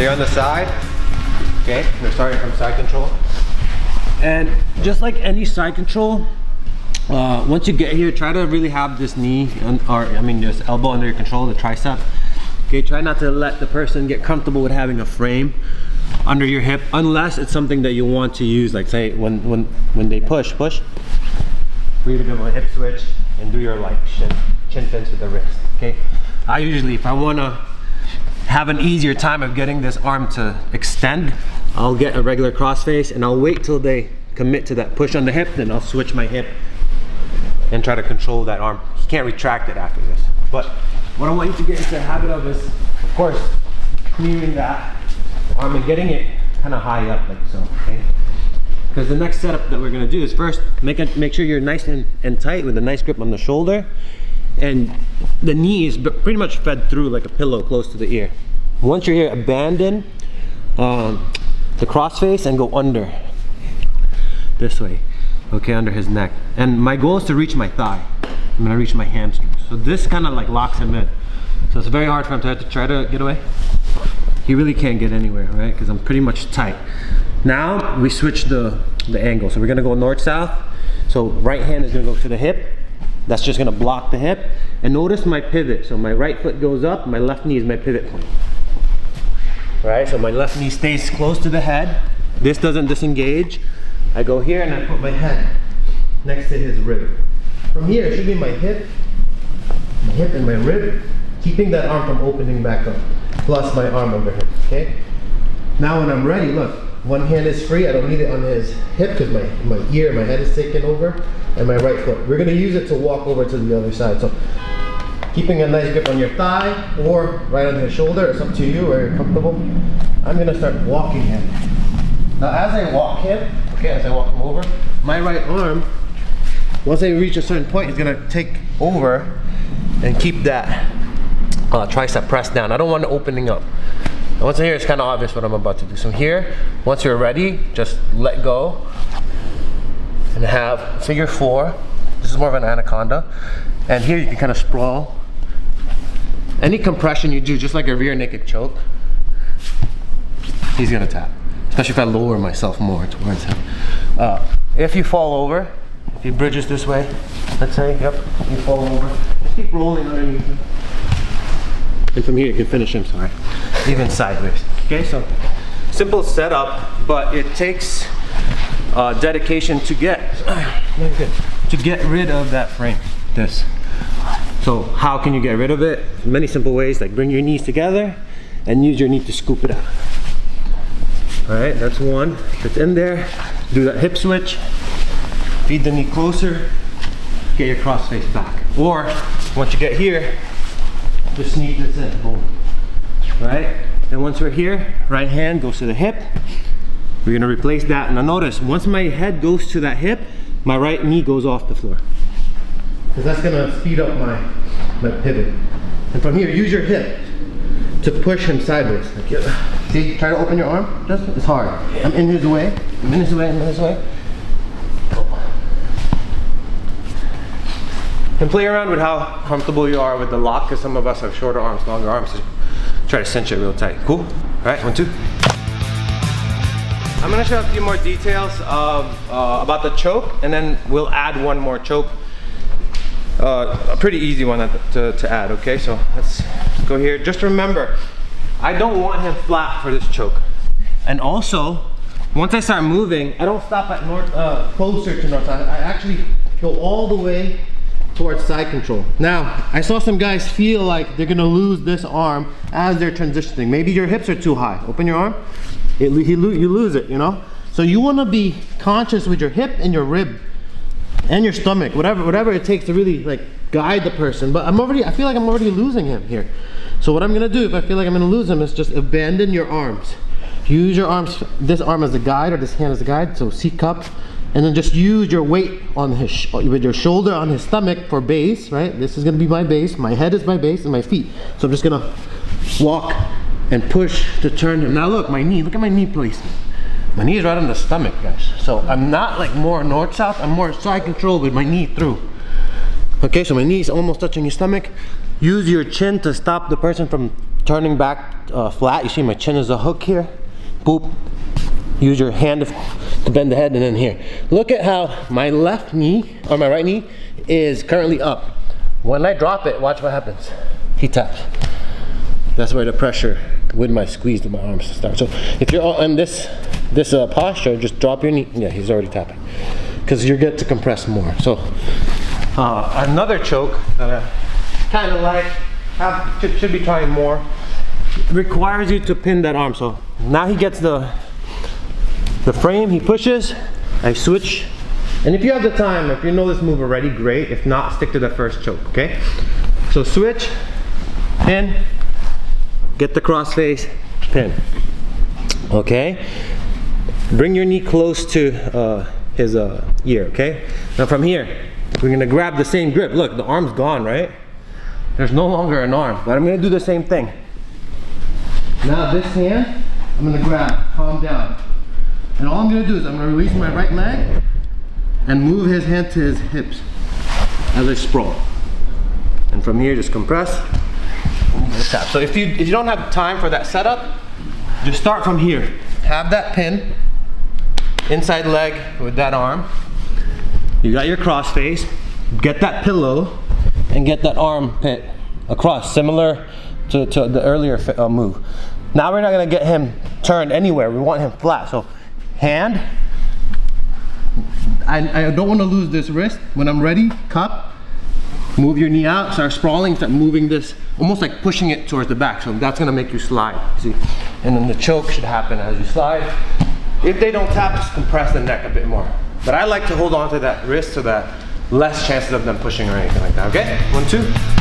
Stay on the side. Okay, we're starting from side control. And just like any side control, once you get here, try to really have this knee, this elbow under your control, the tricep. Okay, try not to let the person get comfortable with having a frame under your hip, unless it's something that you want to use, like say when they push. For you to give a hip switch and do your like chin fence with the wrist. Okay, I usually, if I want to have an easier time of getting this arm to extend, I'll get a regular crossface and I'll wait till they commit to that push on the hip, then I'll switch my hip and try to control that arm. You can't retract it after this. But what I want you to get into the habit of is, of course, clearing that arm and getting it kind of high up like so, okay? Because the next setup that we're gonna do is first, make sure you're nice and tight with a nice grip on the shoulder, and the knee is pretty much fed through like a pillow close to the ear. Once you're here, abandon the crossface and go under, this way, okay, under his neck. And my goal is to reach my thigh. I'm gonna reach my hamstring. So this kind of like locks him in. So it's very hard for him to try to get away. He really can't get anywhere, right? Because I'm pretty much tight. Now we switch the angle. So we're gonna go north-south. So right hand is gonna go to the hip. That's just gonna block the hip. And notice my pivot. So my right foot goes up, my left knee is my pivot point. All right, so my left knee stays close to the head. This doesn't disengage. I go here and I put my head next to his rib. From here, it should be my hip and my rib, keeping that arm from opening back up, plus my arm over him, okay? Now when I'm ready, look, one hand is free. I don't need it on his hip because my head is taken over, and my right foot. We're gonna use it to walk over to the other side. So keeping a nice grip on your thigh or right on his shoulder, it's up to you where you're comfortable. I'm gonna start walking him. Now as I walk him, as I walk him over, my right arm, once I reach a certain point, is gonna take over and keep that tricep pressed down. I don't want it opening up. And once I hear, it's kind of obvious what I'm about to do. So here, once you're ready, just let go and have figure 4. This is more of an anaconda. And here you can kind of sprawl. Any compression you do, just like a rear naked choke, he's gonna tap. Especially if I lower myself more towards him. If you fall over, if he bridges this way, let's say, yep, you fall over, just keep rolling underneath him. And from here you can finish him, sorry, even sideways. Okay, so simple setup, but it takes dedication to get rid of that frame, this. So how can you get rid of it? Many simple ways, like bring your knees together and use your knee to scoop it out. All right, that's one. It's in there. Do that hip switch. Feed the knee closer. Get your cross face back. Or once you get here, just sneak this in. Boom. Right? And once we're here, right hand goes to the hip. We're gonna replace that. Now notice, once my head goes to that hip, my right knee goes off the floor. Because that's gonna speed up my pivot. And from here, use your hip to push him sideways. See, try to open your arm. Just, it's hard. I'm in his way. I'm in his way. I'm in his way. And play around with how comfortable you are with the lock, because some of us have shorter arms, longer arms. So try to cinch it real tight. Cool? All right, 1, 2. I'm gonna show a few more details of about the choke, and then we'll add one more choke. A pretty easy one to add, okay? So let's go here. Just remember, I don't want him flat for this choke. And also, once I start moving, I don't stop at closer to north. I actually go all the way towards side control. Now, I saw some guys feel like they're gonna lose this arm as they're transitioning. Maybe your hips are too high. Open your arm, you lose it, you know? So you wanna be conscious with your hip and your rib and your stomach, whatever it takes to really like guide the person. But I feel like I'm already losing him here. So what I'm gonna do if I feel like I'm gonna lose him is just abandon your arms. Use your arms, this arm as a guide or this hand as a guide, so C cup. And then just use your weight on his, with your shoulder on his stomach for base, right? This is gonna be my base, my head is my base, and my feet. So I'm just gonna walk and push to turn him. Now look, my knee, look at my knee placement. My knee is right on the stomach, guys. So I'm not like more north-south, I'm more side control with my knee through. Okay, so my knee is almost touching your stomach. Use your chin to stop the person from turning back flat. You see my chin is a hook here. Boop. Use your hand to bend the head, and then here. Look at how my left knee, or my right knee, is currently up. When I drop it, watch what happens. He taps. That's where the pressure with my squeeze to my arms start. So if you're in this posture, just drop your knee. Yeah, he's already tapping. Because you get to compress more. So another choke that I kind of like, should be trying more, requires you to pin that arm. So now he gets the frame, he pushes, I switch. And if you have the time, if you know this move already, great. If not, stick to the first choke, okay? So switch, pin, get the cross face, pin. Okay? Bring your knee close to his ear, okay? Now from here, we're gonna grab the same grip. Look, the arm's gone, right? There's no longer an arm, but I'm gonna do the same thing. Now this hand, I'm gonna grab, calm down. And all I'm gonna do is I'm gonna release my right leg and move his hand to his hips as I sprawl. And from here, just compress and tap. So if you don't have time for that setup, just start from here. Have that pin, inside leg with that arm. You got your cross face, get that pillow, and get that arm pit across, similar to the earlier move. Now we're not gonna get him turned anywhere. We want him flat. So hand, I don't want to lose this wrist. When I'm ready, cup, move your knee out, start sprawling, start moving this, almost like pushing it towards the back. So that's gonna make you slide, see? And then the choke should happen as you slide. If they don't tap, just compress the neck a bit more. But I like to hold on to that wrist so that less chances of them pushing or anything like that, okay? 1, 2.